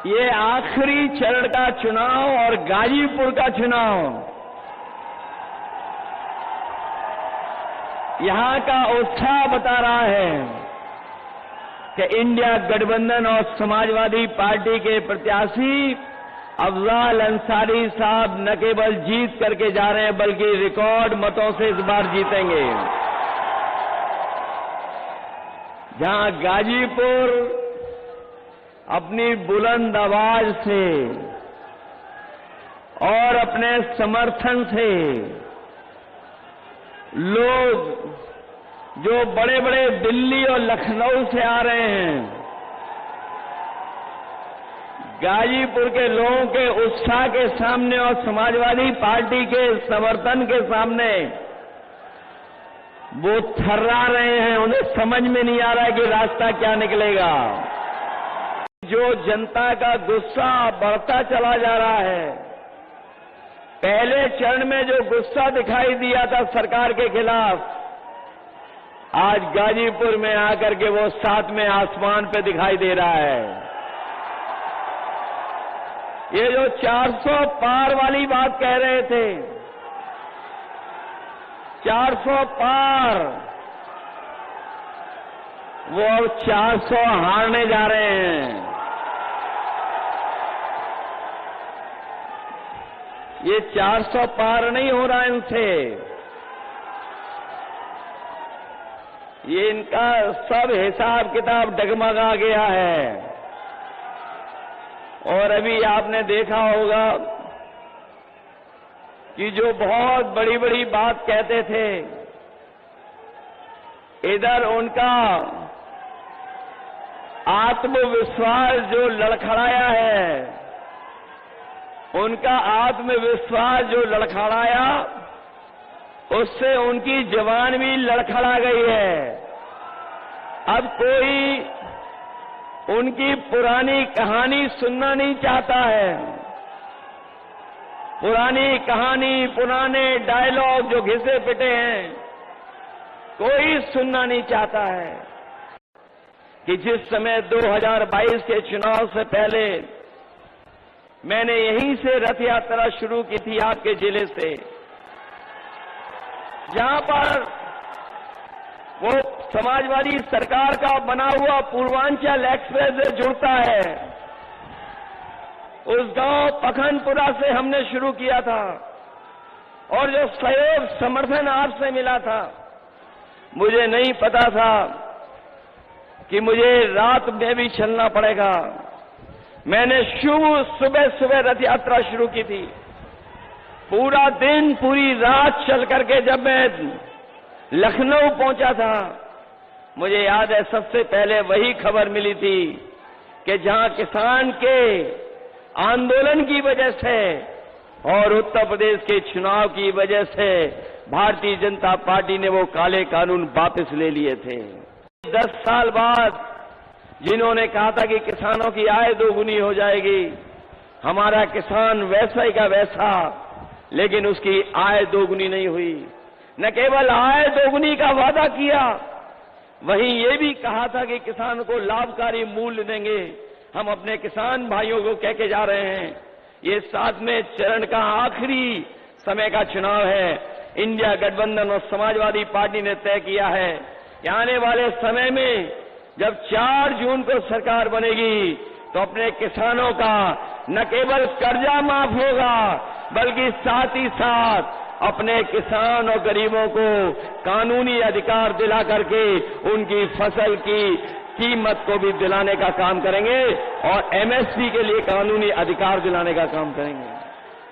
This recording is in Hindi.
ये आखिरी चरण का चुनाव और गाजीपुर का चुनाव यहां का उत्साह बता रहा है कि इंडिया गठबंधन और समाजवादी पार्टी के प्रत्याशी अफजाल अंसारी साहब न केवल जीत करके जा रहे हैं बल्कि रिकॉर्ड मतों से इस बार जीतेंगे। जहां गाजीपुर अपनी बुलंद आवाज से और अपने समर्थन से लोग जो बड़े बड़े दिल्ली और लखनऊ से आ रहे हैं, गाजीपुर के लोगों के उत्साह के सामने और समाजवादी पार्टी के समर्थन के सामने वो थर्रा रहे हैं। उन्हें समझ में नहीं आ रहा है कि रास्ता क्या निकलेगा। जो जनता का गुस्सा बढ़ता चला जा रहा है, पहले चरण में जो गुस्सा दिखाई दिया था सरकार के खिलाफ, आज गाजीपुर में आकर के वो सातवें आसमान पे दिखाई दे रहा है। ये जो 400 पार वाली बात कह रहे थे, 400 पार, वो अब 400 हारने जा रहे हैं। ये 400 पार नहीं हो रहा इनसे, ये इनका सब हिसाब किताब डगमगा गया है। और अभी आपने देखा होगा कि जो बहुत बड़ी बड़ी बात कहते थे, इधर उनका आत्मविश्वास जो लड़खड़ाया है, उनका आत्मविश्वास जो लड़खड़ाया, उससे उनकी जबान भी लड़खड़ा गई है। अब कोई उनकी पुरानी कहानी सुनना नहीं चाहता है। पुरानी कहानी, पुराने डायलॉग जो घिसे पिटे हैं, कोई सुनना नहीं चाहता है। कि जिस समय 2022 के चुनाव से पहले मैंने यहीं से रथ यात्रा शुरू की थी, आपके जिले से, जहां पर वो समाजवादी सरकार का बना हुआ पूर्वांचल एक्सप्रेस वे जुड़ता है, उस गांव पखनपुरा से हमने शुरू किया था। और जो सहयोग समर्थन आपसे मिला था, मुझे नहीं पता था कि मुझे रात में भी चलना पड़ेगा। मैंने सुबह सुबह रथ यात्रा शुरू की थी। पूरा दिन, पूरी रात चल करके जब मैं लखनऊ पहुंचा था, मुझे याद है सबसे पहले वही खबर मिली थी कि जहां किसान के आंदोलन की वजह से और उत्तर प्रदेश के चुनाव की वजह से भारतीय जनता पार्टी ने वो काले कानून वापस ले लिए थे। 10 साल बाद जिन्होंने कहा था कि किसानों की आय दोगुनी हो जाएगी, हमारा किसान वैसा ही का वैसा, लेकिन उसकी आय दोगुनी नहीं हुई। न केवल आय दोगुनी का वादा किया, वहीं ये भी कहा था कि किसान को लाभकारी मूल्य देंगे। हम अपने किसान भाइयों को कह के जा रहे हैं, ये 7वें चरण का आखिरी समय का चुनाव है। इंडिया गठबंधन और समाजवादी पार्टी ने तय किया है कि आने वाले समय में जब 4 जून को सरकार बनेगी, तो अपने किसानों का न केवल कर्जा माफ होगा, बल्कि साथ ही साथ अपने किसान और गरीबों को कानूनी अधिकार दिला करके उनकी फसल की कीमत को भी दिलाने का काम करेंगे और एमएसपी के लिए कानूनी अधिकार दिलाने का काम करेंगे।